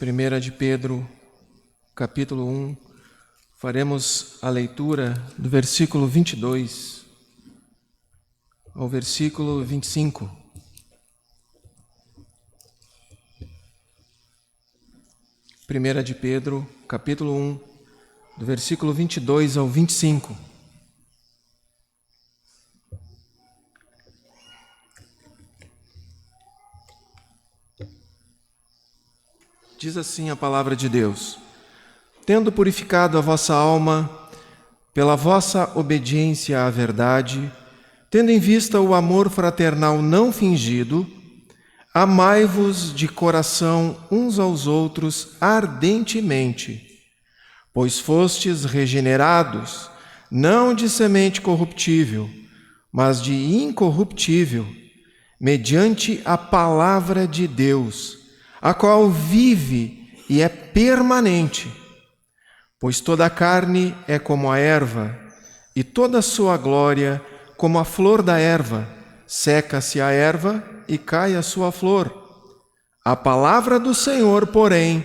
1 de Pedro, capítulo 1, faremos a leitura do versículo 22 ao versículo 25. Primeira de Pedro, capítulo 1, do versículo 22 ao 25. Diz assim a palavra de Deus: tendo purificado a vossa alma pela vossa obediência à verdade, tendo em vista o amor fraternal não fingido, amai-vos de coração uns aos outros ardentemente, pois fostes regenerados, não de semente corruptível, mas de incorruptível, mediante a palavra de Deus, a qual vive e é permanente. Pois toda a carne é como a erva, e toda a sua glória como a flor da erva. Seca-se a erva e cai a sua flor. A palavra do Senhor, porém,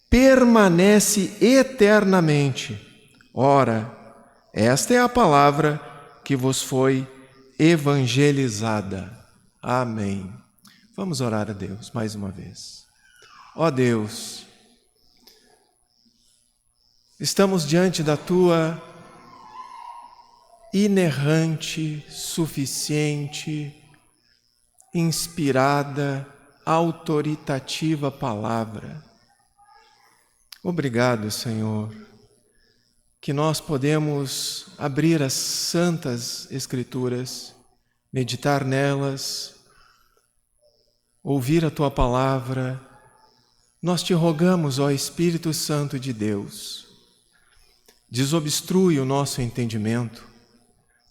permanece eternamente. Ora, esta é a palavra que vos foi evangelizada. Amém. Vamos orar a Deus mais uma vez. Ó Deus, estamos diante da Tua inerrante, suficiente, inspirada, autoritativa palavra. Obrigado, Senhor, que nós podemos abrir as santas Escrituras, meditar nelas, ouvir a Tua palavra. Nós te rogamos, ó Espírito Santo de Deus, desobstrui o nosso entendimento,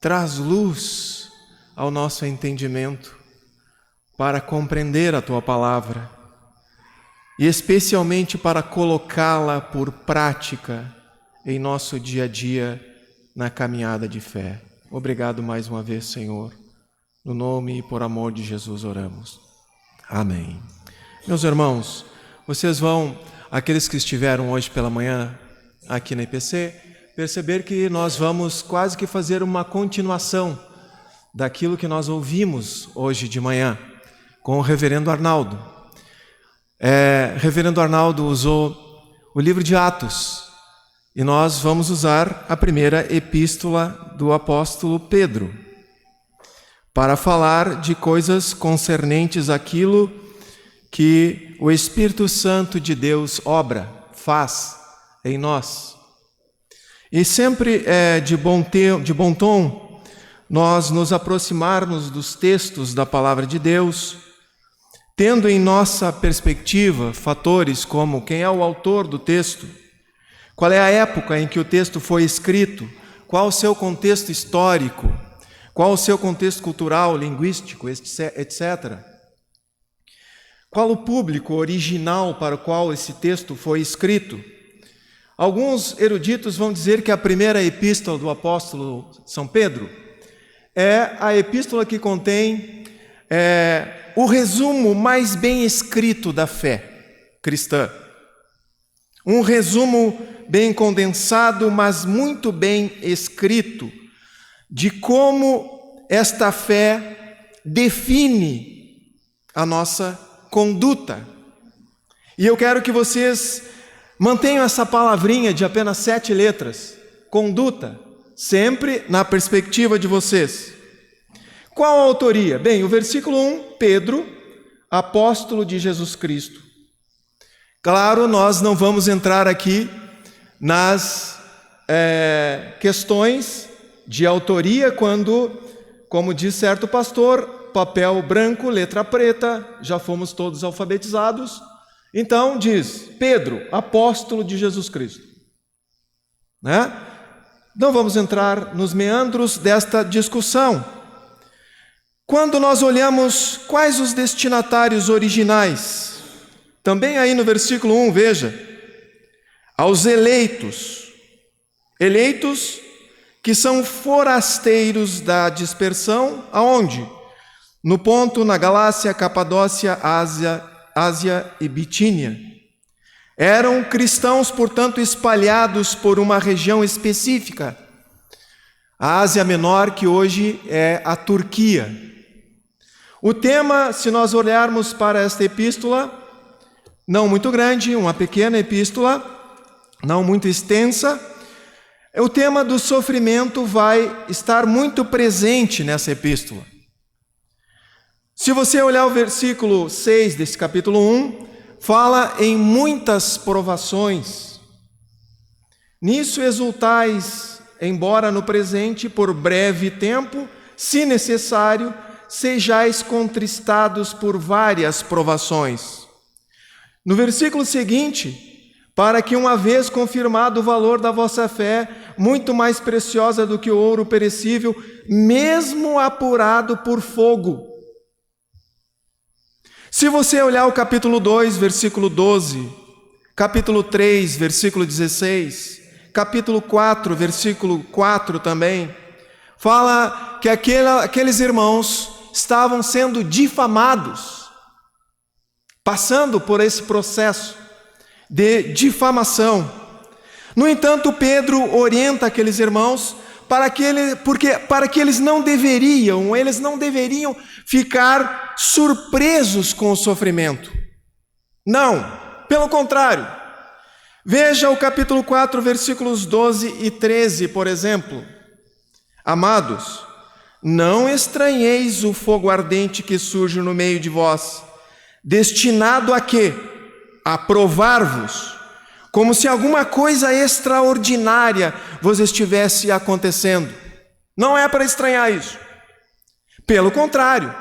traz luz ao nosso entendimento para compreender a Tua palavra e especialmente para colocá-la por prática em nosso dia a dia na caminhada de fé. Obrigado mais uma vez, Senhor. No nome e por amor de Jesus oramos. Amém. Meus irmãos, vocês vão, aqueles que estiveram hoje pela manhã aqui na IPC, perceber que nós vamos quase que fazer uma continuação daquilo que nós ouvimos hoje de manhã com o reverendo Arnaldo. Reverendo Arnaldo usou o livro de Atos e nós vamos usar a primeira epístola do apóstolo Pedro para falar de coisas concernentes àquilo que o Espírito Santo de Deus faz em nós. E sempre é de bom tom nós nos aproximarmos dos textos da palavra de Deus, tendo em nossa perspectiva fatores como quem é o autor do texto, qual é a época em que o texto foi escrito, qual o seu contexto histórico, qual o seu contexto cultural, linguístico, etc. Qual o público original para o qual esse texto foi escrito? Alguns eruditos vão dizer que a primeira epístola do apóstolo São Pedro é a epístola que contém o resumo mais bem escrito da fé cristã. Um resumo bem condensado, mas muito bem escrito, de como esta fé define a nossa conduta. E eu quero que vocês mantenham essa palavrinha de apenas 7 letras, conduta, sempre na perspectiva de vocês. Qual a autoria? Bem, o versículo 1, Pedro, apóstolo de Jesus Cristo. Claro, nós não vamos entrar aqui nas questões de autoria quando, como diz certo pastor, papel branco, letra preta, já fomos todos alfabetizados. Então diz, Pedro, apóstolo de Jesus Cristo. Não vamos entrar nos meandros desta discussão. Quando nós olhamos quais os destinatários originais, também aí no versículo 1, veja, aos eleitos que são forasteiros da dispersão, aonde? No Ponto, na Galácia, Capadócia, Ásia e Bitínia. Eram cristãos, portanto, espalhados por uma região específica, a Ásia Menor, que hoje é a Turquia. O tema, se nós olharmos para esta epístola, não muito grande, uma pequena epístola, não muito extensa, o tema do sofrimento vai estar muito presente nessa epístola. Se você olhar o versículo 6 desse capítulo 1, fala em muitas provações. Nisso exultais, embora no presente, por breve tempo, se necessário, sejais contristados por várias provações. No versículo seguinte, para que uma vez confirmado o valor da vossa fé, muito mais preciosa do que o ouro perecível, mesmo apurado por fogo. Se você olhar o capítulo 2, versículo 12, capítulo 3, versículo 16, capítulo 4, versículo 4 também, fala que aqueles irmãos estavam sendo difamados, passando por esse processo de difamação. No entanto, Pedro orienta aqueles irmãos para que eles não deveriam ficar surpresos com o sofrimento. Não, pelo contrário. Veja o capítulo 4, versículos 12 e 13, por exemplo. Amados, não estranheis o fogo ardente que surge no meio de vós, destinado a quê? A provar-vos, como se alguma coisa extraordinária vos estivesse acontecendo. Não é para estranhar isso. Pelo contrário,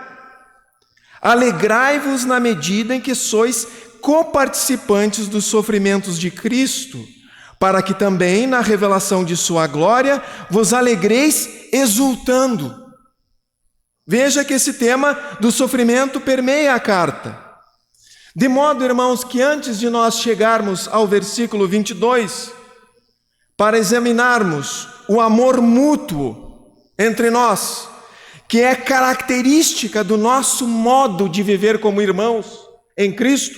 alegrai-vos na medida em que sois coparticipantes dos sofrimentos de Cristo, para que também na revelação de sua glória vos alegreis exultando. Veja que esse tema do sofrimento permeia a carta. De modo, irmãos, que antes de nós chegarmos ao versículo 22, para examinarmos o amor mútuo entre nós, que é característica do nosso modo de viver como irmãos em Cristo,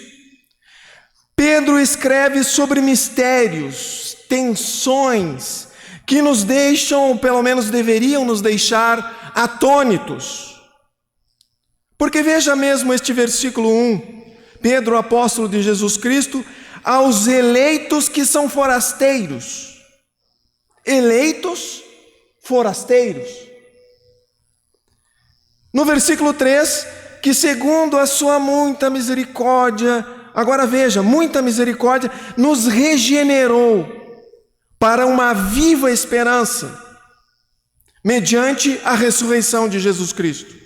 Pedro escreve sobre mistérios, tensões, que nos deixam, ou pelo menos deveriam nos deixar, atônitos. Porque veja mesmo este versículo 1, Pedro, apóstolo de Jesus Cristo, aos eleitos que são forasteiros. Eleitos, forasteiros. No versículo 3, que segundo a sua muita misericórdia, agora veja, muita misericórdia, nos regenerou para uma viva esperança, mediante a ressurreição de Jesus Cristo.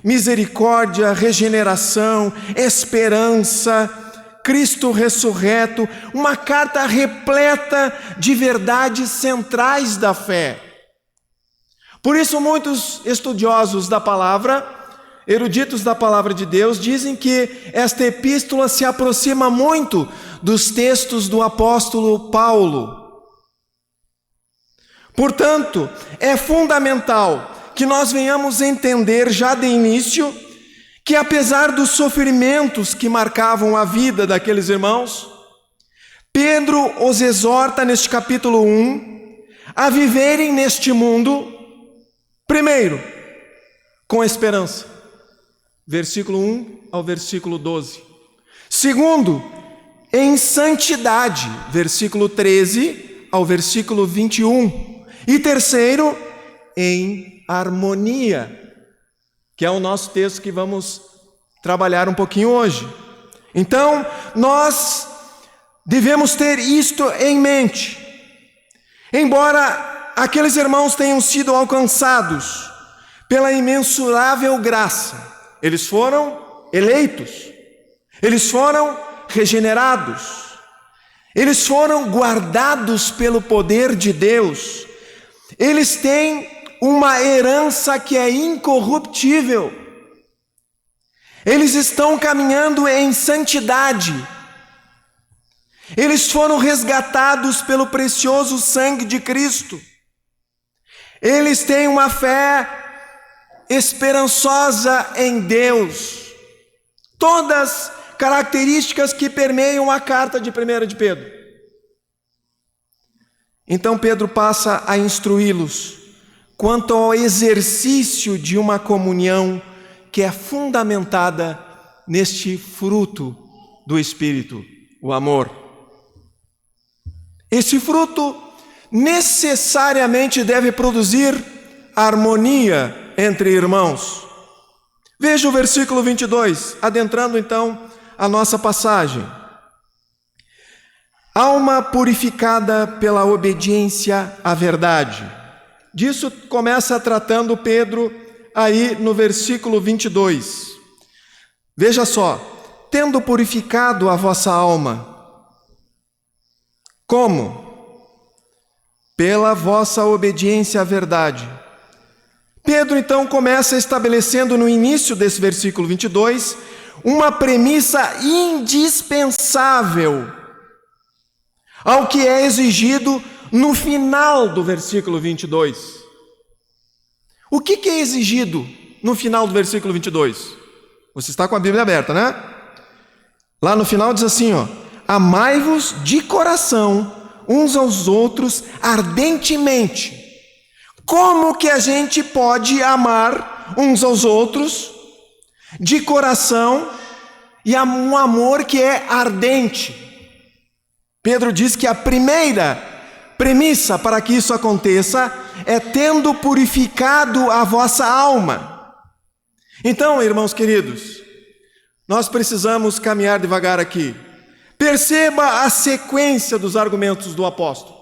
Misericórdia, regeneração, esperança, Cristo ressurreto, uma carta repleta de verdades centrais da fé. Por isso, muitos estudiosos da palavra, eruditos da palavra de Deus, dizem que esta epístola se aproxima muito dos textos do apóstolo Paulo. Portanto, é fundamental que nós venhamos entender já de início que, apesar dos sofrimentos que marcavam a vida daqueles irmãos, Pedro os exorta neste capítulo 1 a viverem neste mundo, primeiro, com esperança, versículo 1 ao versículo 12. Segundo, em santidade, versículo 13 ao versículo 21. E terceiro, em harmonia, que é o nosso texto que vamos trabalhar um pouquinho hoje. Então, nós devemos ter isto em mente. Embora aqueles irmãos tenham sido alcançados pela imensurável graça, eles foram eleitos, eles foram regenerados, eles foram guardados pelo poder de Deus, eles têm uma herança que é incorruptível. Eles estão caminhando em santidade. Eles foram resgatados pelo precioso sangue de Cristo. Eles têm uma fé esperançosa em Deus. Todas características que permeiam a carta de 1 de Pedro. Então Pedro passa a instruí-los quanto ao exercício de uma comunhão que é fundamentada neste fruto do Espírito, o amor. Esse fruto necessariamente deve produzir harmonia entre irmãos. Veja o versículo 22, adentrando então a nossa passagem. Alma purificada pela obediência à verdade. Disso começa tratando Pedro aí no versículo 22. Veja só, tendo purificado a vossa alma. Como? Pela vossa obediência à verdade. Pedro então começa estabelecendo no início desse versículo 22 uma premissa indispensável ao que é exigido no final do versículo 22. O que é exigido no final do versículo 22? Você está com a Bíblia aberta, né? Lá no final diz assim, ó: amai-vos de coração uns aos outros ardentemente. Como que a gente pode amar uns aos outros de coração e um amor que é ardente? Pedro diz que a primeira premissa para que isso aconteça é tendo purificado a vossa alma. Então, irmãos queridos, nós precisamos caminhar devagar aqui. Perceba a sequência dos argumentos do apóstolo.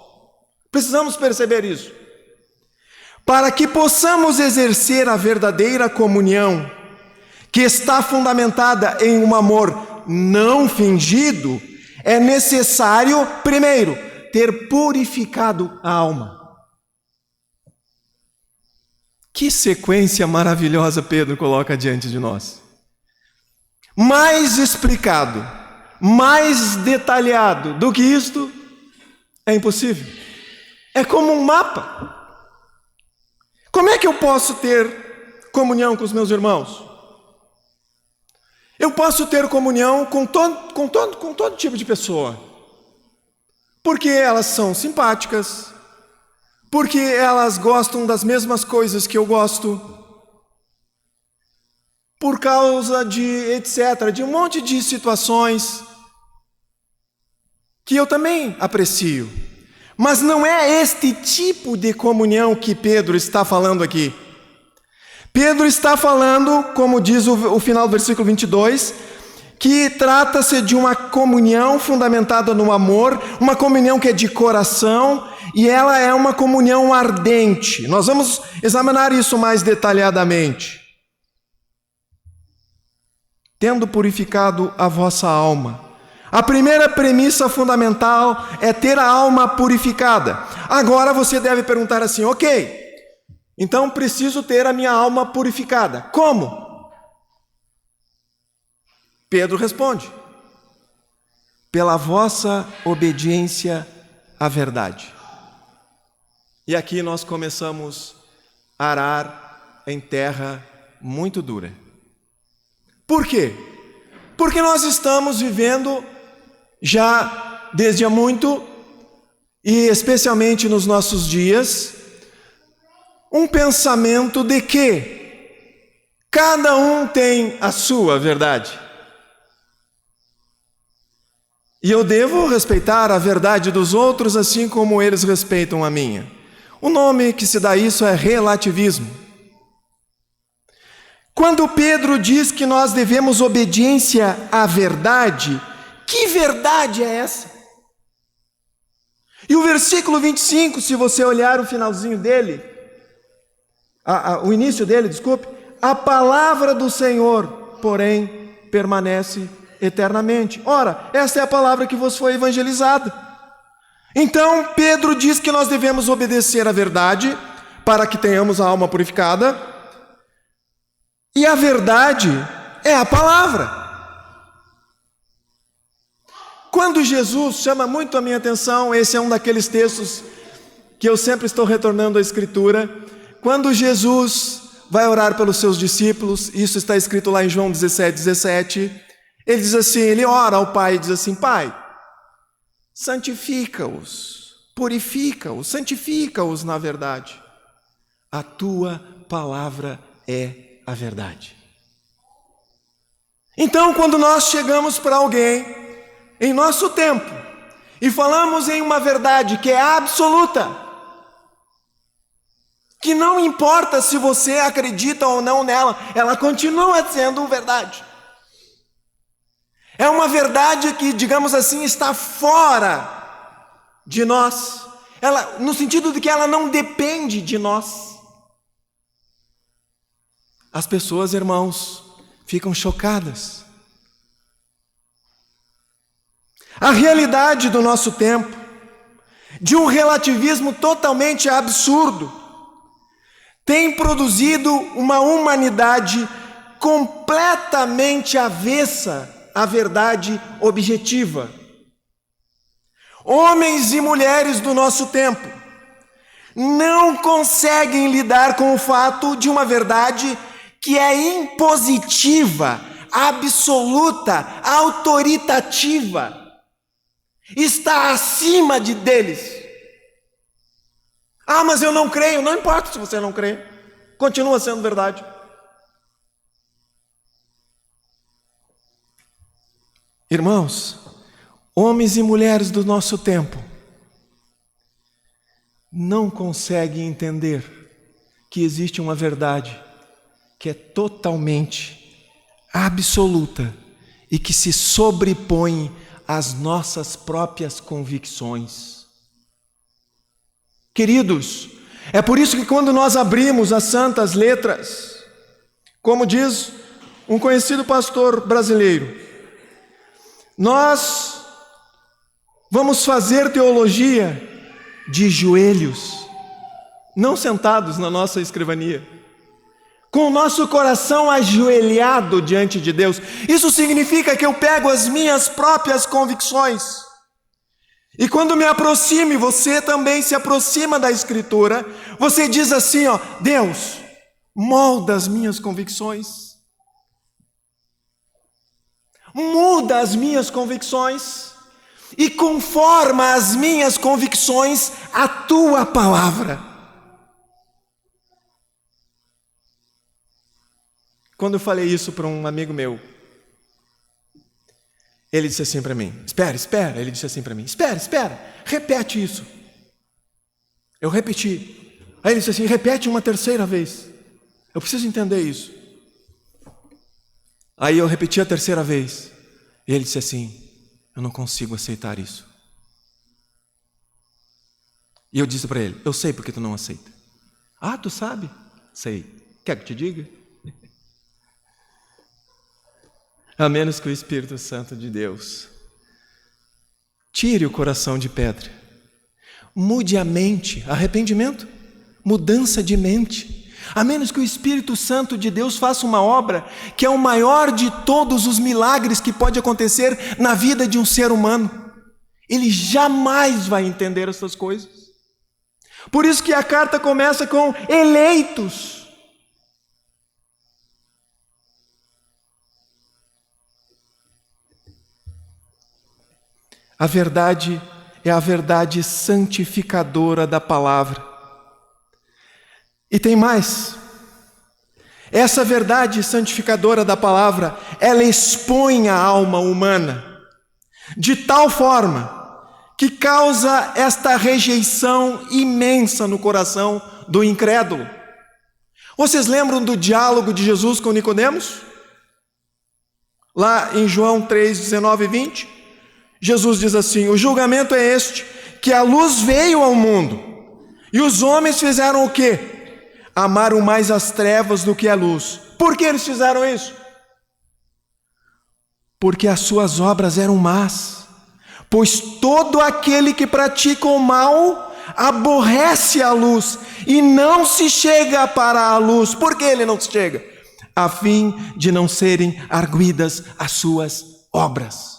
Precisamos perceber isso. Para que possamos exercer a verdadeira comunhão, que está fundamentada em um amor não fingido, é necessário, primeiro, ter purificado a alma. Que sequência maravilhosa Pedro coloca diante de nós. Mais explicado, mais detalhado do que isto, é impossível. É como um mapa. Como é que eu posso ter comunhão com os meus irmãos? Eu posso ter comunhão com todo tipo de pessoa. Porque elas são simpáticas, porque elas gostam das mesmas coisas que eu gosto, por causa de etc., de um monte de situações que eu também aprecio. Mas não é este tipo de comunhão que Pedro está falando aqui. Pedro está falando, como diz o final do versículo 22, que trata-se de uma comunhão fundamentada no amor, uma comunhão que é de coração, e ela é uma comunhão ardente. Nós vamos examinar isso mais detalhadamente. Tendo purificado a vossa alma. A primeira premissa fundamental é ter a alma purificada. Agora você deve perguntar assim, ok, então preciso ter a minha alma purificada. Como? Pedro responde: pela vossa obediência à verdade. E aqui nós começamos a arar em terra muito dura. Por quê? Porque nós estamos vivendo já desde há muito, e especialmente nos nossos dias, um pensamento de que cada um tem a sua verdade. E eu devo respeitar a verdade dos outros assim como eles respeitam a minha. O nome que se dá a isso é relativismo. Quando Pedro diz que nós devemos obediência à verdade, que verdade é essa? E o versículo 25, se você olhar o finalzinho dele, o início dele, desculpe, a palavra do Senhor, porém, permanece eternamente. Ora, essa é a palavra que vos foi evangelizada. Então, Pedro diz que nós devemos obedecer à verdade para que tenhamos a alma purificada. E a verdade é a palavra. Quando Jesus chama muito a minha atenção, esse é um daqueles textos que eu sempre estou retornando à Escritura. Quando Jesus vai orar pelos seus discípulos, isso está escrito lá em João 17:17, Ele diz assim, ele ora ao Pai e diz assim, Pai, santifica-os, purifica-os, santifica-os na verdade. A tua palavra é a verdade. Então, quando nós chegamos para alguém em nosso tempo e falamos em uma verdade que é absoluta, que não importa se você acredita ou não nela, ela continua sendo verdade. É uma verdade que, digamos assim, está fora de nós. Ela, no sentido de que ela não depende de nós. As pessoas, irmãos, ficam chocadas. A realidade do nosso tempo, de um relativismo totalmente absurdo, tem produzido uma humanidade completamente avessa à verdade objetiva. Homens e mulheres do nosso tempo não conseguem lidar com o fato de uma verdade que é impositiva, absoluta, autoritativa, está acima deles. Ah, mas eu não creio. Não importa se você não crê, continua sendo verdade. Irmãos, homens e mulheres do nosso tempo não conseguem entender que existe uma verdade que é totalmente absoluta e que se sobrepõe às nossas próprias convicções. Queridos, é por isso que quando nós abrimos as santas letras, como diz um conhecido pastor brasileiro, nós vamos fazer teologia de joelhos, não sentados na nossa escrivania, com o nosso coração ajoelhado diante de Deus. Isso significa que eu pego as minhas próprias convicções, e quando me aproximo, e você também se aproxima da Escritura, você diz assim, ó, Deus, molda as minhas convicções, muda as minhas convicções, e conforma as minhas convicções à tua palavra. Quando eu falei isso para um amigo meu, ele disse assim para mim, espera, ele disse assim para mim, espera, repete isso. Eu repeti. Aí ele disse assim, repete uma terceira vez. Eu preciso entender isso. Aí eu repeti a terceira vez. E ele disse assim, eu não consigo aceitar isso. E eu disse para ele, eu sei porque tu não aceita. Ah, tu sabe? Sei. Quer que eu te diga? A menos que o Espírito Santo de Deus tire o coração de pedra, mude a mente, arrependimento, mudança de mente. A menos que o Espírito Santo de Deus faça uma obra que é o maior de todos os milagres que pode acontecer na vida de um ser humano, ele jamais vai entender essas coisas. Por isso que a carta começa com eleitos. A verdade é a verdade santificadora da palavra. E tem mais. Essa verdade santificadora da palavra, ela expõe a alma humana de tal forma que causa esta rejeição imensa no coração do incrédulo. Vocês lembram do diálogo de Jesus com Nicodemos? Lá em João 3, 19 e 20, Jesus diz assim, o julgamento é este, que a luz veio ao mundo, e os homens fizeram o quê? Amaram mais as trevas do que a luz. Por que eles fizeram isso? Porque as suas obras eram más. Pois todo aquele que pratica o mal aborrece a luz e não se chega para a luz. Por que ele não se chega? A fim de não serem arguidas as suas obras.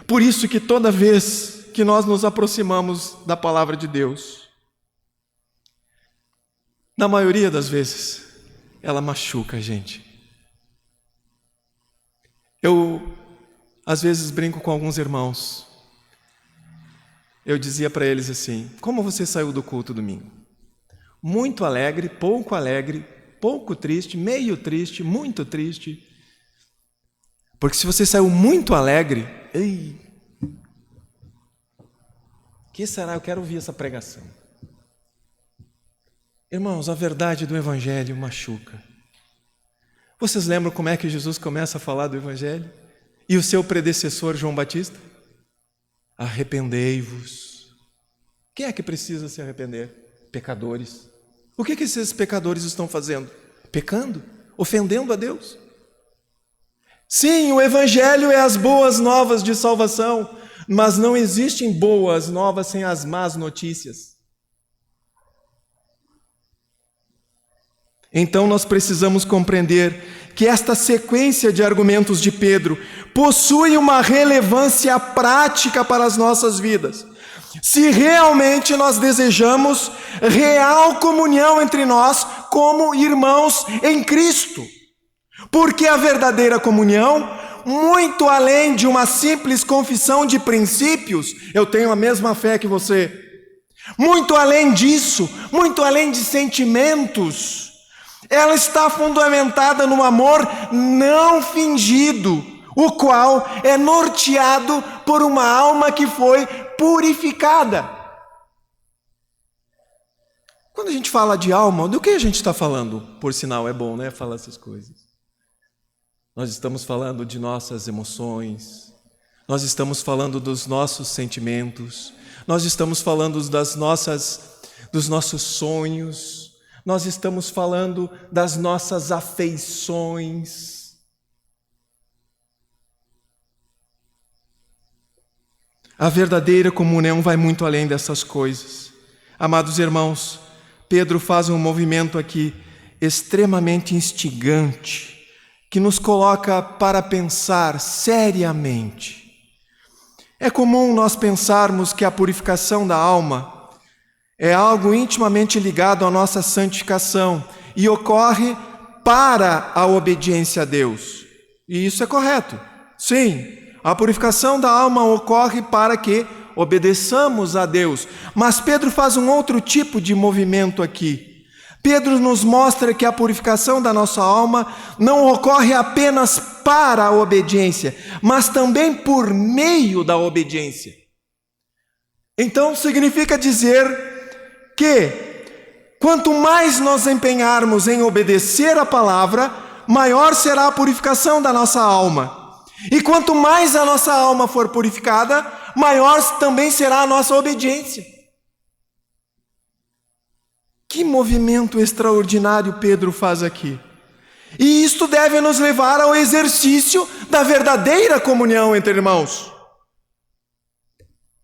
Por isso que toda vez que nós nos aproximamos da palavra de Deus, na maioria das vezes, ela machuca a gente. Eu, às vezes, brinco com alguns irmãos. Eu dizia para eles assim: como você saiu do culto domingo? Muito alegre, pouco triste, meio triste, muito triste. Porque se você saiu muito alegre, que será? Eu quero ouvir essa pregação. Irmãos, a verdade do Evangelho machuca. Vocês lembram como é que Jesus começa a falar do Evangelho? E o seu predecessor, João Batista? Arrependei-vos. Quem é que precisa se arrepender? Pecadores. O que esses pecadores estão fazendo? Pecando? Ofendendo a Deus? Sim, o Evangelho é as boas novas de salvação, mas não existem boas novas sem as más notícias. Então nós precisamos compreender que esta sequência de argumentos de Pedro possui uma relevância prática para as nossas vidas. Se realmente nós desejamos real comunhão entre nós como irmãos em Cristo. Porque a verdadeira comunhão, muito além de uma simples confissão de princípios, eu tenho a mesma fé que você, muito além disso, muito além de sentimentos, ela está fundamentada no amor não fingido, o qual é norteado por uma alma que foi purificada. Quando a gente fala de alma, do que a gente está falando? Por sinal, é bom, né, falar essas coisas. Nós estamos falando de nossas emoções, nós estamos falando dos nossos sentimentos, nós estamos falando dos nossos sonhos, nós estamos falando das nossas afeições. A verdadeira comunhão vai muito além dessas coisas. Amados irmãos, Pedro faz um movimento aqui extremamente instigante, que nos coloca para pensar seriamente. É comum nós pensarmos que a purificação da alma é algo intimamente ligado à nossa santificação e ocorre para a obediência a Deus. E isso é correto. Sim, a purificação da alma ocorre para que obedeçamos a Deus. Mas Pedro faz um outro tipo de movimento aqui. Pedro nos mostra que a purificação da nossa alma não ocorre apenas para a obediência, mas também por meio da obediência. Então significa dizer que quanto mais nos empenharmos em obedecer a palavra, maior será a purificação da nossa alma. E quanto mais a nossa alma for purificada, maior também será a nossa obediência. Que movimento extraordinário Pedro faz aqui. E isto deve nos levar ao exercício da verdadeira comunhão entre irmãos.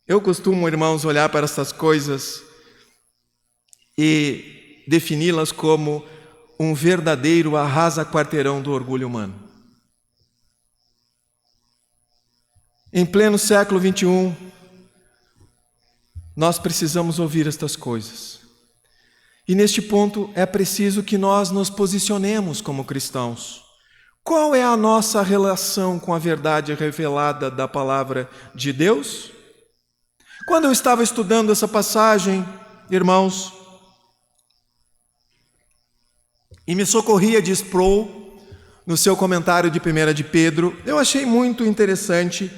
Eu costumo, irmãos, olhar para essas coisas e defini-las como um verdadeiro arrasa-quarteirão do orgulho humano. Em pleno século XXI, nós precisamos ouvir estas coisas. E neste ponto é preciso que nós nos posicionemos como cristãos. Qual é a nossa relação com a verdade revelada da palavra de Deus? Quando eu estava estudando essa passagem, irmãos, e me socorria de Sproul, no seu comentário de 1 de Pedro, eu achei muito interessante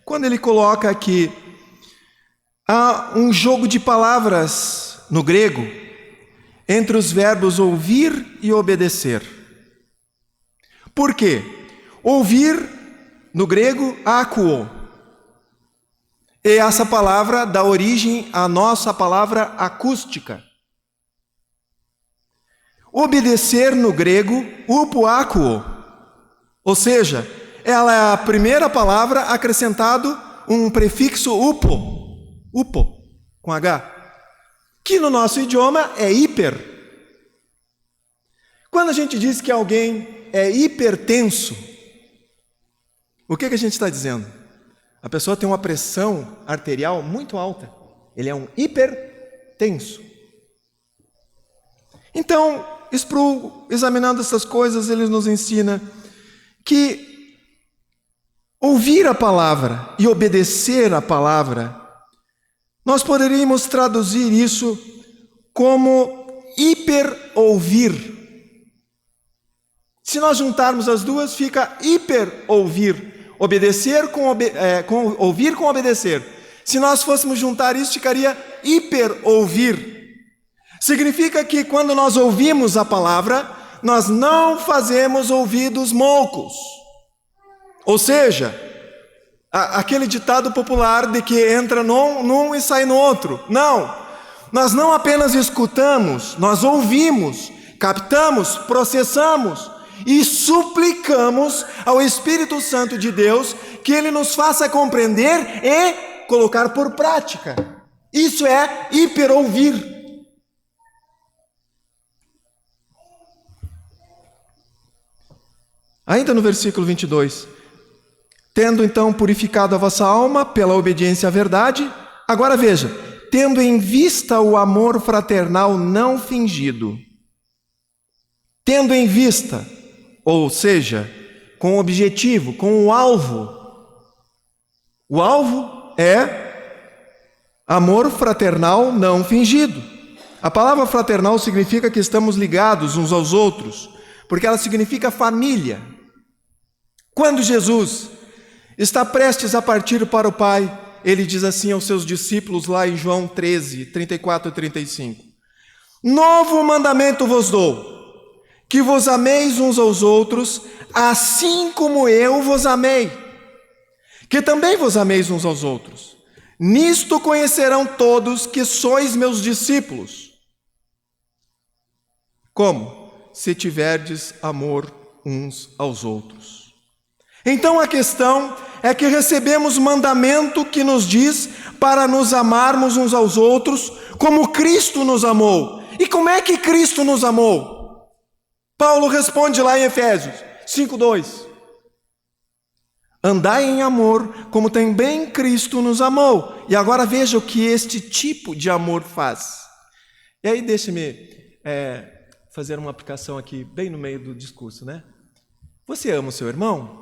quando ele coloca aqui, há um jogo de palavras no grego, entre os verbos ouvir e obedecer. Por quê? Ouvir, no grego, akuo. E essa palavra dá origem à nossa palavra acústica. Obedecer, no grego, upoakuo. Ou seja, ela é a primeira palavra acrescentado um prefixo upo, com H. Que no nosso idioma é hiper. Quando a gente diz que alguém é hipertenso, o que a gente está dizendo? A pessoa tem uma pressão arterial muito alta. Ele é um hipertenso. Então, Sproul, examinando essas coisas, ele nos ensina que ouvir a palavra e obedecer a palavra, nós poderíamos traduzir isso como hiper-ouvir. Se nós juntarmos as duas, fica hiper-ouvir. Obedecer com ouvir com obedecer. Se nós fôssemos juntar isso, ficaria hiper-ouvir. Significa que quando nós ouvimos a palavra, nós não fazemos ouvidos moucos. Ou seja, aquele ditado popular de que entra num e sai no outro. Não, nós não apenas escutamos, nós ouvimos, captamos, processamos e suplicamos ao Espírito Santo de Deus que Ele nos faça compreender e colocar por prática. Isso é hiperouvir. Ainda no versículo 22. Tendo então purificado a vossa alma pela obediência à verdade, agora veja, tendo em vista o amor fraternal não fingido. Tendo em vista, ou seja, com o objetivo, com o alvo. O alvo é amor fraternal não fingido. A palavra fraternal significa que estamos ligados uns aos outros, porque ela significa família. Quando Jesus está prestes a partir para o Pai, ele diz assim aos seus discípulos lá em João 13, 34 e 35. Novo mandamento vos dou, que vos ameis uns aos outros, assim como eu vos amei, que também vos ameis uns aos outros. Nisto conhecerão todos que sois meus discípulos. Como? Se tiverdes amor uns aos outros. Então a questão é que recebemos mandamento que nos diz para nos amarmos uns aos outros como Cristo nos amou. E como é que Cristo nos amou? Paulo responde lá em Efésios 5:2. Andai em amor, como também Cristo nos amou. E agora veja o que este tipo de amor faz. E aí deixe-me fazer uma aplicação aqui, bem no meio do discurso, né? Você ama o seu irmão?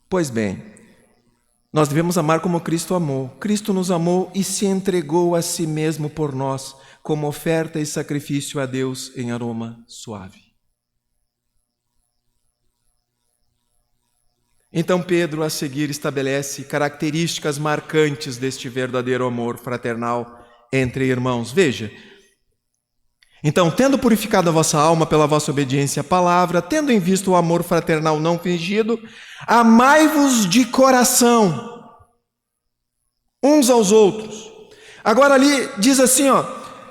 Pois bem, nós devemos amar como Cristo amou. Cristo nos amou e se entregou a si mesmo por nós, como oferta e sacrifício a Deus em aroma suave. Então Pedro, a seguir, estabelece características marcantes deste verdadeiro amor fraternal entre irmãos. Veja, então, tendo purificado a vossa alma pela vossa obediência à palavra, tendo em vista o amor fraternal não fingido, amai-vos de coração, uns aos outros. Agora ali diz assim,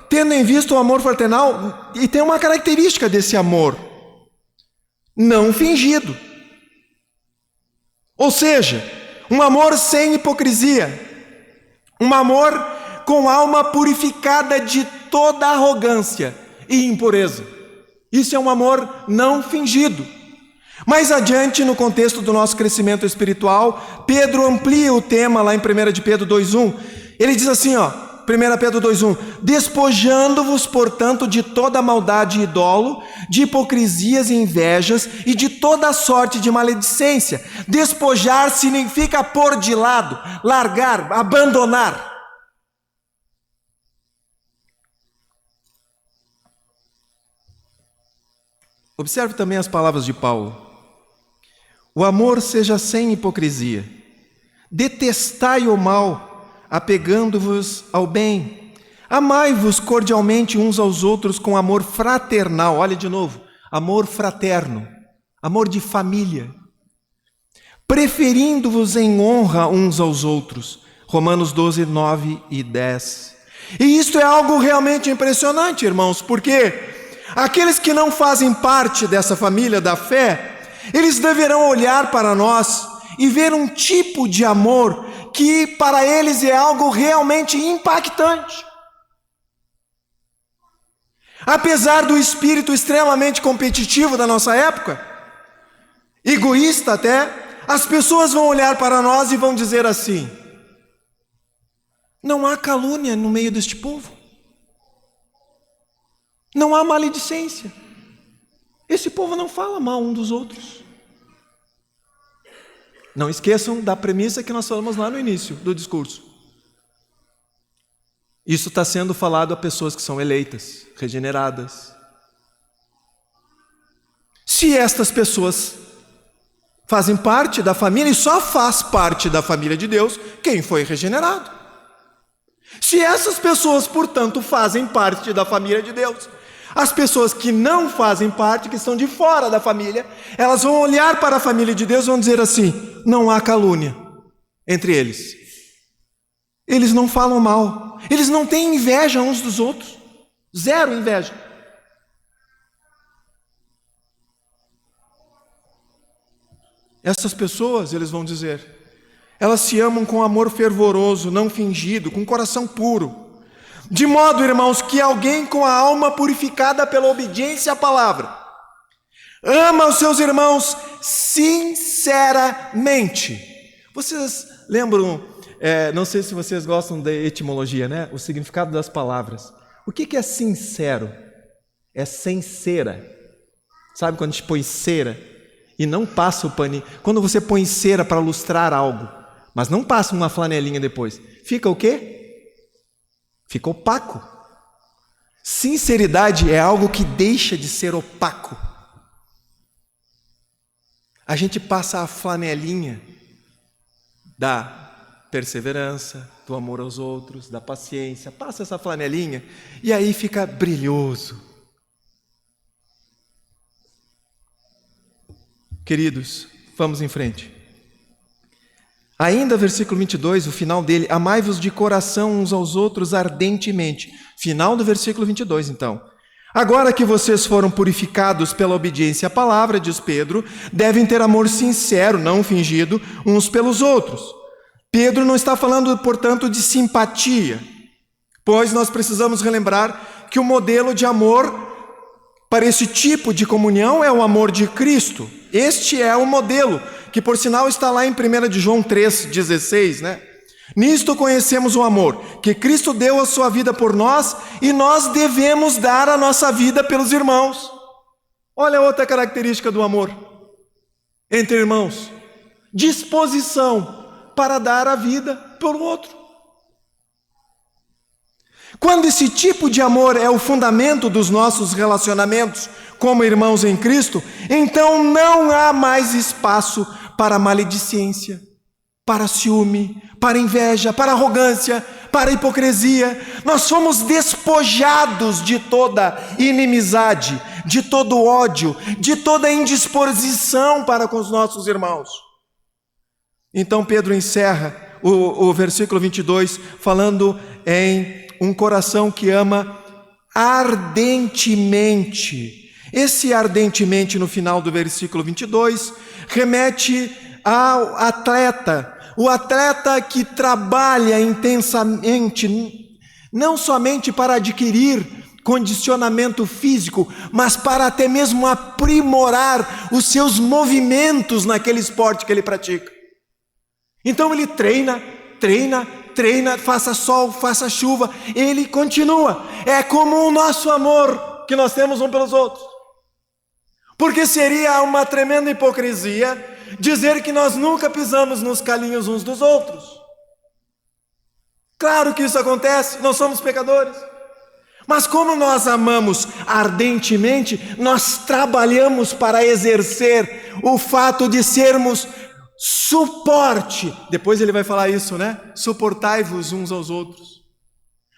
tendo em vista o amor fraternal, e tem uma característica desse amor, não fingido. Ou seja, um amor sem hipocrisia, um amor com alma purificada de toda arrogância e impureza. Isso é um amor não fingido. Mais adiante, no contexto do nosso crescimento espiritual, Pedro amplia o tema lá em 1 de Pedro 2:1. Ele diz assim, 1 Pedro 2:1, despojando-vos, portanto, de toda maldade e dolo, de hipocrisias e invejas e de toda sorte de maledicência. Despojar significa pôr de lado, largar, abandonar. Observe também as palavras de Paulo. O amor seja sem hipocrisia. Detestai o mal, apegando-vos ao bem. Amai-vos cordialmente uns aos outros com amor fraternal. Olha de novo, amor fraterno, amor de família. Preferindo-vos em honra uns aos outros. Romanos 12, 9 e 10. E isto é algo realmente impressionante, irmãos, porque aqueles que não fazem parte dessa família da fé, eles deverão olhar para nós e ver um tipo de amor que para eles é algo realmente impactante. Apesar do espírito extremamente competitivo da nossa época, egoísta até, as pessoas vão olhar para nós e vão dizer assim: não há calúnia no meio deste povo. Não há maledicência. Esse povo não fala mal um dos outros. Não esqueçam da premissa que nós falamos lá no início do discurso. Isso está sendo falado a pessoas que são eleitas, regeneradas. Se estas pessoas fazem parte da família, e só faz parte da família de Deus quem foi regenerado. Se essas pessoas, portanto, fazem parte da família de Deus, as pessoas que não fazem parte, que estão de fora da família, elas vão olhar para a família de Deus e vão dizer assim: não há calúnia entre eles. Eles não falam mal, eles não têm inveja uns dos outros, zero inveja. Essas pessoas, eles vão dizer, elas se amam com amor fervoroso, não fingido, com coração puro. De modo, irmãos, que alguém com a alma purificada pela obediência à palavra ama os seus irmãos sinceramente. Vocês lembram, não sei se vocês gostam da etimologia, né? O significado das palavras. O que é sincero? É sem cera. Sabe quando a gente põe cera e não passa o paninho? Quando você põe cera para lustrar algo, mas não passa uma flanelinha depois, fica o quê? Fica opaco. Sinceridade é algo que deixa de ser opaco. A gente passa a flanelinha da perseverança, do amor aos outros, da paciência, passa essa flanelinha e aí fica brilhoso. Queridos, vamos em frente. Ainda versículo 22, o final dele: amai-vos de coração uns aos outros ardentemente. Final do versículo 22, então. Agora que vocês foram purificados pela obediência à palavra, diz Pedro, devem ter amor sincero, não fingido, uns pelos outros. Pedro não está falando, portanto, de simpatia, pois nós precisamos relembrar que o modelo de amor para esse tipo de comunhão é o amor de Cristo. Este é o modelo, que por sinal está lá em 1 de João 3,16, né? Nisto conhecemos o amor, que Cristo deu a sua vida por nós e nós devemos dar a nossa vida pelos irmãos. Olha outra característica do amor entre irmãos: disposição para dar a vida por outro. Quando esse tipo de amor é o fundamento dos nossos relacionamentos como irmãos em Cristo, então não há mais espaço para maledicência, para ciúme, para inveja, para arrogância, para hipocrisia. Nós fomos despojados de toda inimizade, de todo ódio, de toda indisposição para com os nossos irmãos. Então Pedro encerra o versículo 22 falando em um coração que ama ardentemente. Esse ardentemente no final do versículo 22 remete ao atleta, o atleta que trabalha intensamente, não somente para adquirir condicionamento físico, mas para até mesmo aprimorar os seus movimentos naquele esporte que ele pratica. Então ele treina, faça sol, faça chuva, ele continua. É como o nosso amor que nós temos uns pelos outros. Porque seria uma tremenda hipocrisia dizer que nós nunca pisamos nos calinhos uns dos outros. Claro que isso acontece, nós somos pecadores. Mas como nós amamos ardentemente, nós trabalhamos para exercer o fato de sermos suporte. Depois ele vai falar isso, né? Suportai-vos uns aos outros.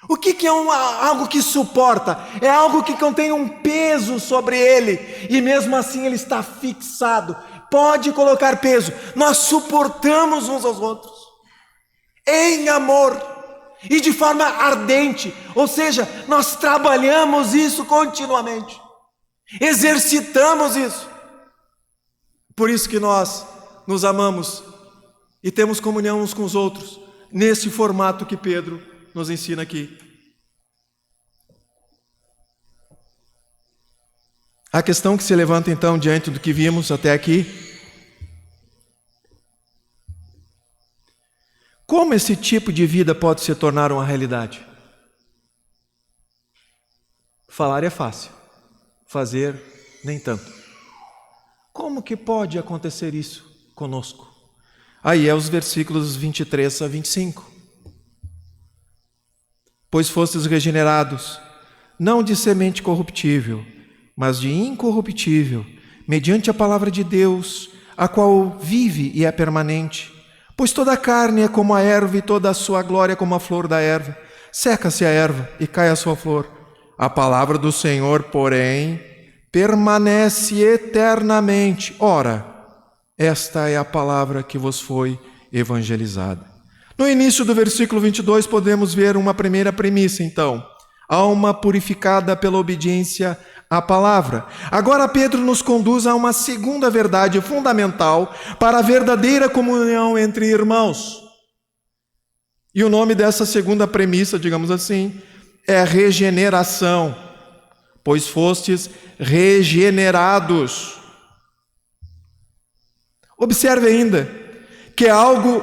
O que é algo que suporta? É algo que contém um peso sobre ele e mesmo assim ele está fixado. Pode colocar peso. Nós suportamos uns aos outros em amor e de forma ardente, ou seja, nós trabalhamos isso continuamente, exercitamos isso. Por isso que nós nos amamos e temos comunhão uns com os outros, nesse formato que Pedro nos ensina aqui. A questão que se levanta então diante do que vimos até aqui: como esse tipo de vida pode se tornar uma realidade? Falar é fácil, fazer nem tanto. Como que pode acontecer isso conosco? Aí é os versículos 23 a 25. Pois fostes regenerados, não de semente corruptível, mas de incorruptível, mediante a palavra de Deus, a qual vive e é permanente. Pois toda a carne é como a erva, e toda a sua glória como a flor da erva. Seca-se a erva e cai a sua flor. A palavra do Senhor, porém, permanece eternamente. Ora, esta é a palavra que vos foi evangelizada. No início do versículo 22, podemos ver uma primeira premissa, então. Alma purificada pela obediência à palavra. Agora Pedro nos conduz a uma segunda verdade fundamental para a verdadeira comunhão entre irmãos. E o nome dessa segunda premissa, digamos assim, é regeneração. Pois fostes regenerados. Observe ainda que é algo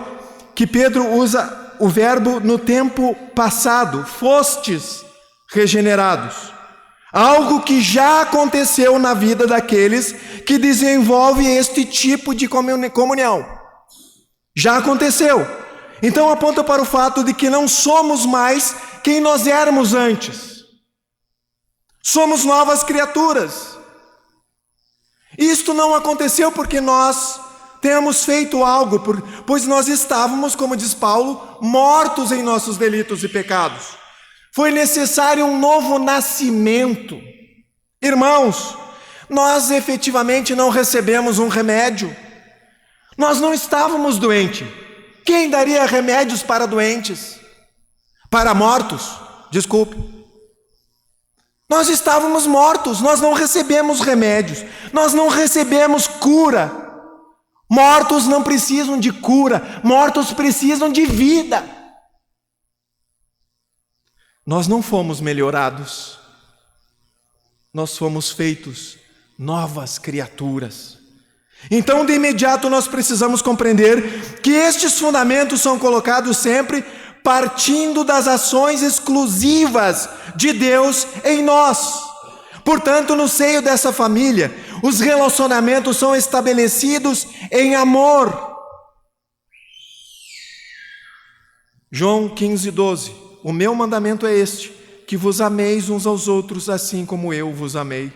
que Pedro usa o verbo no tempo passado, fostes regenerados. Algo que já aconteceu na vida daqueles que desenvolvem este tipo de comunhão. Já aconteceu. Então aponta para o fato de que não somos mais quem nós éramos antes. Somos novas criaturas. Isto não aconteceu porque nós temos feito algo, pois nós estávamos, como diz Paulo, mortos em nossos delitos e pecados. Foi necessário um novo nascimento. Irmãos, nós efetivamente não recebemos um remédio. Nós não estávamos doentes. Quem daria remédios para doentes? Para mortos? Desculpe. Nós estávamos mortos, nós não recebemos remédios, nós não recebemos cura. Mortos não precisam de cura, mortos precisam de vida. Nós não fomos melhorados, nós fomos feitos novas criaturas. Então, de imediato, nós precisamos compreender que estes fundamentos são colocados sempre partindo das ações exclusivas de Deus em nós. Portanto, no seio dessa família, os relacionamentos são estabelecidos em amor. João 15:12. O meu mandamento é este, que vos ameis uns aos outros assim como eu vos amei.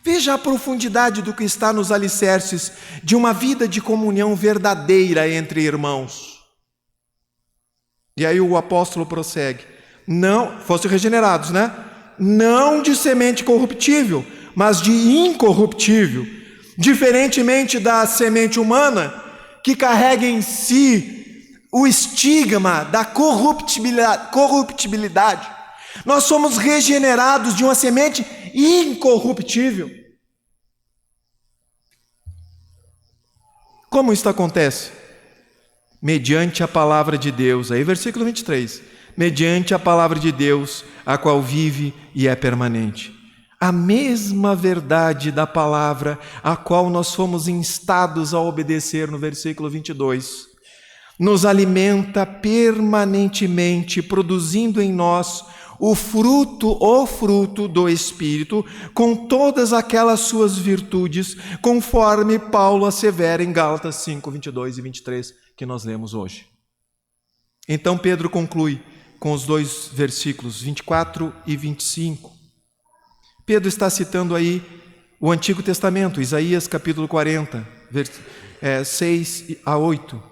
Veja a profundidade do que está nos alicerces de uma vida de comunhão verdadeira entre irmãos. E aí o apóstolo prossegue. Não, fossem regenerados, né? Não de semente corruptível, mas de incorruptível. Diferentemente da semente humana, que carrega em si o estigma da corruptibilidade. Nós somos regenerados de uma semente incorruptível. Como isso acontece? Mediante a palavra de Deus. Aí versículo 23. Mediante a palavra de Deus, a qual vive e é permanente. A mesma verdade da palavra, a qual nós fomos instados a obedecer no versículo 22, nos alimenta permanentemente, produzindo em nós o fruto do Espírito, com todas aquelas suas virtudes, conforme Paulo assevera em Gálatas 5, 22 e 23, que nós lemos hoje. Então Pedro conclui com os dois versículos 24 e 25. Pedro está citando aí o Antigo Testamento, Isaías capítulo 40, 6 a 8.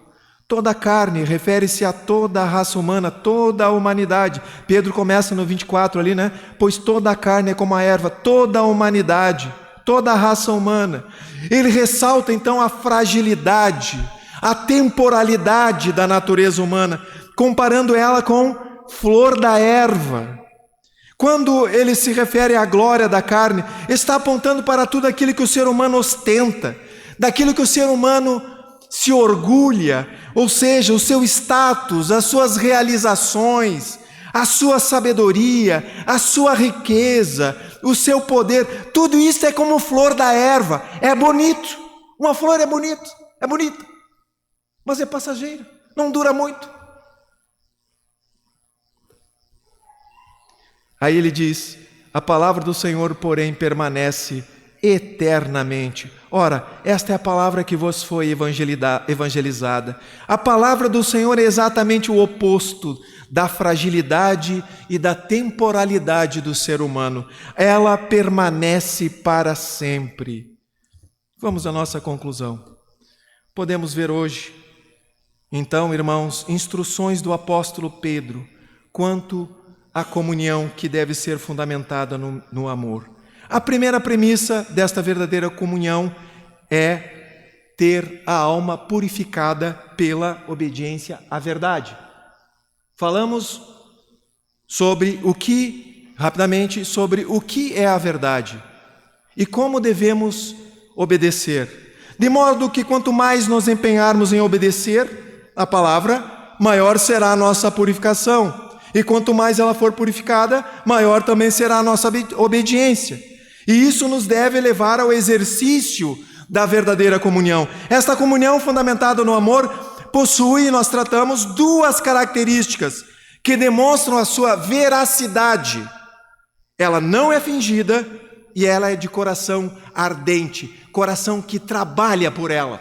Toda a carne refere-se a toda a raça humana, toda a humanidade. Pedro começa no 24 ali, né? Pois toda a carne é como a erva, toda a humanidade, toda a raça humana. Ele ressalta então a fragilidade, a temporalidade da natureza humana, comparando ela com flor da erva. Quando ele se refere à glória da carne, está apontando para tudo aquilo que o ser humano ostenta, daquilo que o ser humano se orgulha, ou seja, o seu status, as suas realizações, a sua sabedoria, a sua riqueza, o seu poder, tudo isso é como flor da erva, é bonito, uma flor é bonita, mas é passageira, não dura muito. Aí ele diz, a palavra do Senhor, porém, permanece eternamente. Ora, esta é a palavra que vos foi evangelizada. A palavra do Senhor é exatamente o oposto da fragilidade e da temporalidade do ser humano. Ela permanece para sempre. Vamos à nossa conclusão. Podemos ver hoje, então, irmãos, instruções do apóstolo Pedro quanto à comunhão que deve ser fundamentada no amor. A primeira premissa desta verdadeira comunhão é ter a alma purificada pela obediência à verdade. Falamos rapidamente sobre o que é a verdade e como devemos obedecer. De modo que quanto mais nos empenharmos em obedecer a palavra, maior será a nossa purificação. E quanto mais ela for purificada, maior também será a nossa obediência. E isso nos deve levar ao exercício da verdadeira comunhão. Esta comunhão fundamentada no amor possui, nós tratamos, duas características que demonstram a sua veracidade. Ela não é fingida e ela é de coração ardente, coração que trabalha por ela.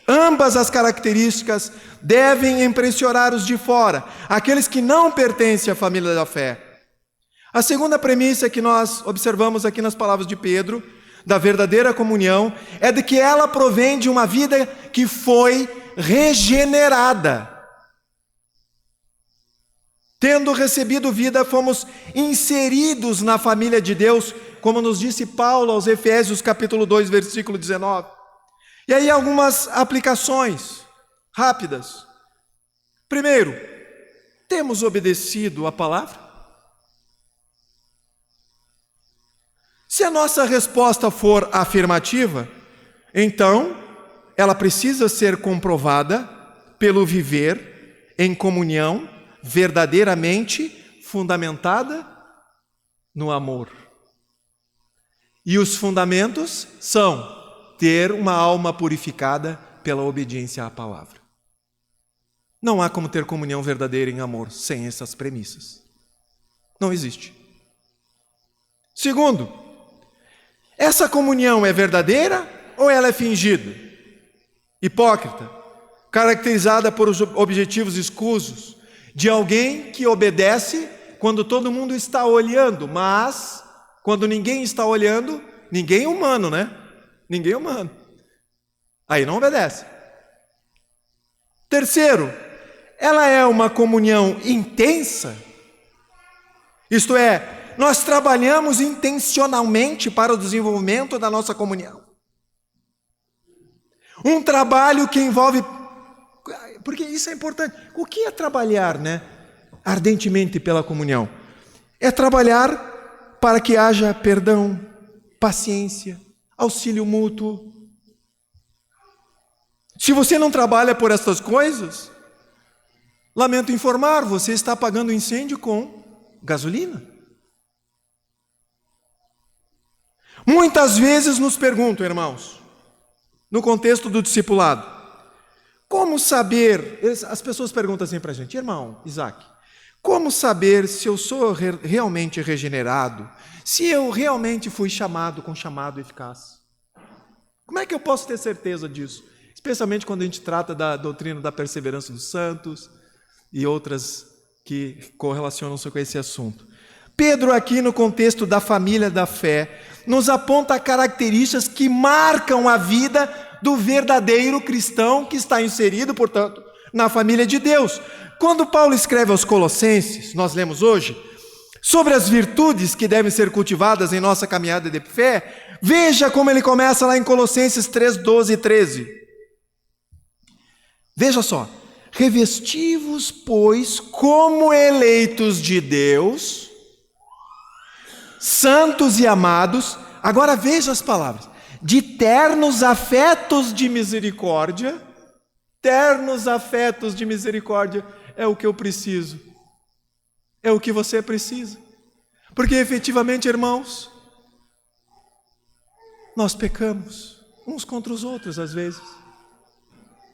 Ambas as características devem impressionar os de fora, aqueles que não pertencem à família da fé. A segunda premissa que nós observamos aqui nas palavras de Pedro, da verdadeira comunhão, é de que ela provém de uma vida que foi regenerada. Tendo recebido vida, fomos inseridos na família de Deus, como nos disse Paulo aos Efésios capítulo 2, versículo 19. E aí algumas aplicações rápidas. Primeiro, temos obedecido a palavra? Se a nossa resposta for afirmativa, então ela precisa ser comprovada pelo viver em comunhão verdadeiramente fundamentada no amor. E os fundamentos são ter uma alma purificada pela obediência à palavra. Não há como ter comunhão verdadeira em amor sem essas premissas. Não existe. Segundo, essa comunhão é verdadeira ou ela é fingida? Hipócrita, caracterizada por objetivos escusos, de alguém que obedece quando todo mundo está olhando, mas quando ninguém está olhando, ninguém é humano, né? Ninguém é humano. Aí não obedece. Terceiro, ela é uma comunhão intensa, isto é, nós trabalhamos intencionalmente para o desenvolvimento da nossa comunhão. Um trabalho que envolve, porque isso é importante. O que é trabalhar, né? Ardentemente pela comunhão? É trabalhar para que haja perdão, paciência, auxílio mútuo. Se você não trabalha por estas coisas, lamento informar, você está apagando o incêndio com gasolina. Muitas vezes nos perguntam, irmãos, no contexto do discipulado, como saber, as pessoas perguntam assim para a gente, irmão Isaac, como saber se eu sou realmente regenerado, se eu realmente fui chamado com chamado eficaz? Como é que eu posso ter certeza disso? Especialmente quando a gente trata da doutrina da perseverança dos santos e outras que correlacionam-se com esse assunto. Pedro, aqui no contexto da família da fé, nos aponta características que marcam a vida do verdadeiro cristão que está inserido, portanto, na família de Deus. Quando Paulo escreve aos Colossenses, nós lemos hoje, sobre as virtudes que devem ser cultivadas em nossa caminhada de fé, veja como ele começa lá em Colossenses 3, 12 e 13. Veja só, revesti-vos, pois, como eleitos de Deus, santos e amados, agora veja as palavras, de ternos afetos de misericórdia. Ternos afetos de misericórdia é o que eu preciso, é o que você precisa, porque efetivamente, irmãos, nós pecamos uns contra os outros às vezes,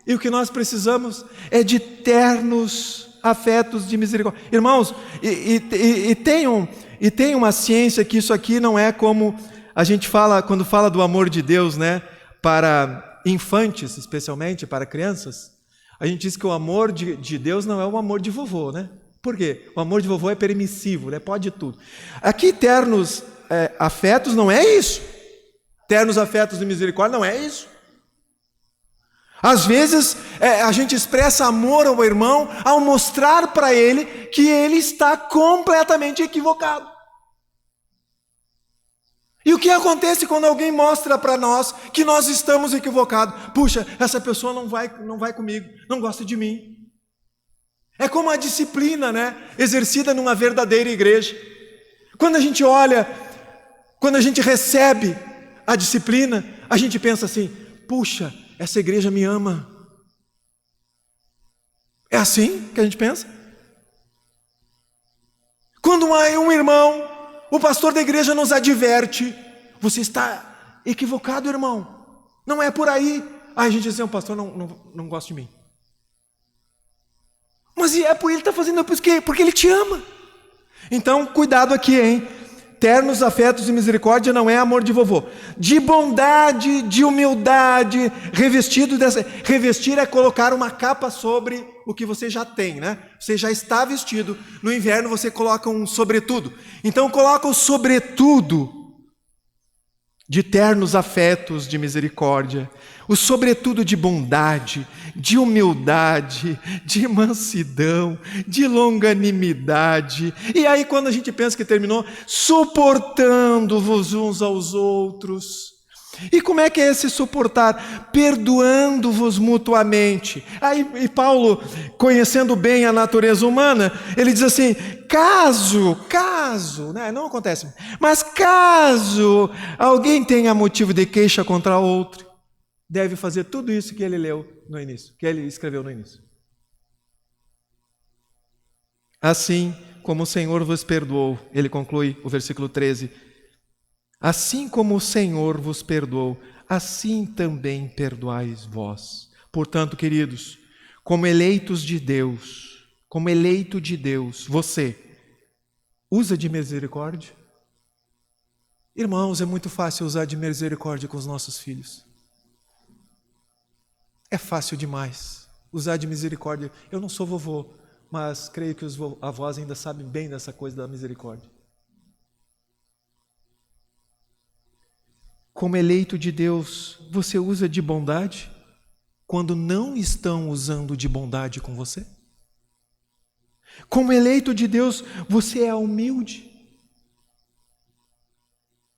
e o que nós precisamos é de ternos afetos de misericórdia. Irmãos, e tem uma ciência que isso aqui não é como a gente fala, quando fala do amor de Deus, né, para infantes, especialmente para crianças, a gente diz que o amor de Deus não é o amor de vovô, né? Por quê? O amor de vovô é permissivo, né? Pode tudo. Aqui, ternos afetos não é isso. Ternos afetos de misericórdia não é isso. Às vezes, a gente expressa amor ao irmão ao mostrar para ele que ele está completamente equivocado. E o que acontece quando alguém mostra para nós que nós estamos equivocados? Puxa, essa pessoa não vai comigo, não gosta de mim. É como a disciplina, né, exercida numa verdadeira igreja. Quando a gente olha, quando a gente recebe a disciplina, a gente pensa assim: puxa, essa igreja me ama. É assim que a gente pensa? Quando um irmão, o pastor da igreja nos adverte: você está equivocado, irmão, não é por aí. Aí a gente diz assim: o pastor não gosta de mim. Mas ele está fazendo por quê? Porque ele te ama. Então, cuidado aqui, hein? Ternos afetos e misericórdia não é amor de vovô. De bondade, de humildade, revestir é colocar uma capa sobre o que você já tem, né? Você já está vestido. No inverno você coloca um sobretudo. Então coloca o sobretudo de ternos afetos de misericórdia, o sobretudo de bondade, de humildade, de mansidão, de longanimidade. E aí, quando a gente pensa que terminou, suportando-vos uns aos outros. E como é que é esse suportar? Perdoando-vos mutuamente. Aí e Paulo, conhecendo bem a natureza humana, ele diz assim: caso, né? Não acontece, mas caso alguém tenha motivo de queixa contra outro, deve fazer tudo isso que ele leu no início, que ele escreveu no início. Assim como o Senhor vos perdoou, ele conclui o versículo 13, assim como o Senhor vos perdoou, assim também perdoais vós. Portanto, queridos, como eleitos de Deus, como eleito de Deus, você usa de misericórdia? Irmãos, é muito fácil usar de misericórdia com os nossos filhos. É fácil demais usar de misericórdia. Eu não sou vovô, mas creio que os avós ainda sabem bem dessa coisa da misericórdia. Como eleito de Deus, você usa de bondade quando não estão usando de bondade com você? Como eleito de Deus, você é humilde?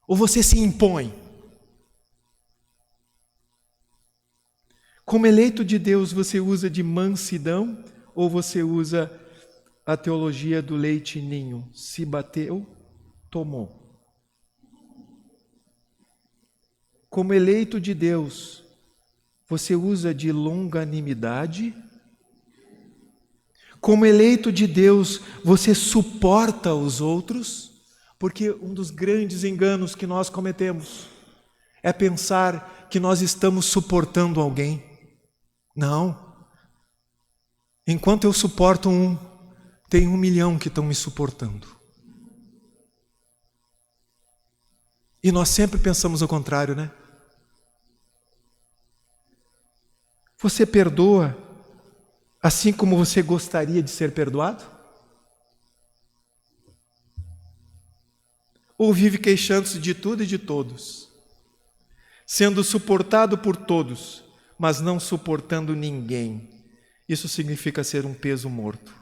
Ou você se impõe? Como eleito de Deus, você usa de mansidão ou você usa a teologia do leite ninho? Se bateu, tomou. Como eleito de Deus, você usa de longanimidade? Como eleito de Deus, você suporta os outros? Porque um dos grandes enganos que nós cometemos é pensar que nós estamos suportando alguém. Não. Enquanto eu suporto um, tem 1 milhão que estão me suportando. E nós sempre pensamos o contrário, né? Você perdoa assim como você gostaria de ser perdoado? Ou vive queixando-se de tudo e de todos, sendo suportado por todos, mas não suportando ninguém? Isso significa ser um peso morto.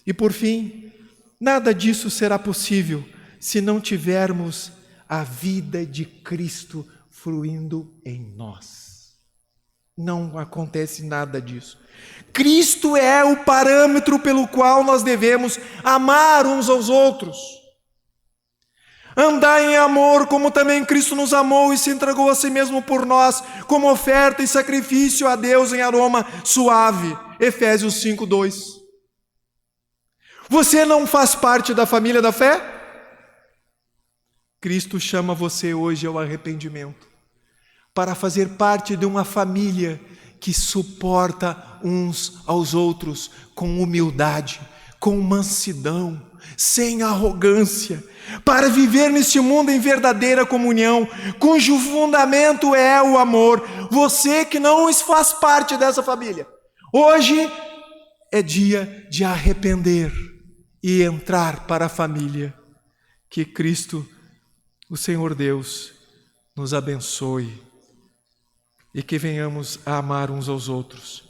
E por fim, nada disso será possível se não tivermos a vida de Cristo fluindo em nós. Não acontece nada disso. Cristo é o parâmetro pelo qual nós devemos amar uns aos outros. Andai em amor, como também Cristo nos amou e se entregou a si mesmo por nós, como oferta e sacrifício a Deus em aroma suave. Efésios 5:2. Você não faz parte da família da fé? Cristo chama você hoje ao arrependimento, para fazer parte de uma família que suporta uns aos outros com humildade, com mansidão, sem arrogância, para viver neste mundo em verdadeira comunhão, cujo fundamento é o amor. Você que não faz parte dessa família, hoje é dia de arrepender e entrar para a família. Que Cristo, o Senhor Deus, nos abençoe e que venhamos a amar uns aos outros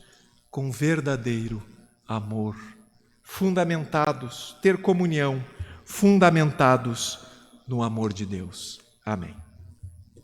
com verdadeiro amor, fundamentados, ter comunhão, fundamentados no amor de Deus. Amém.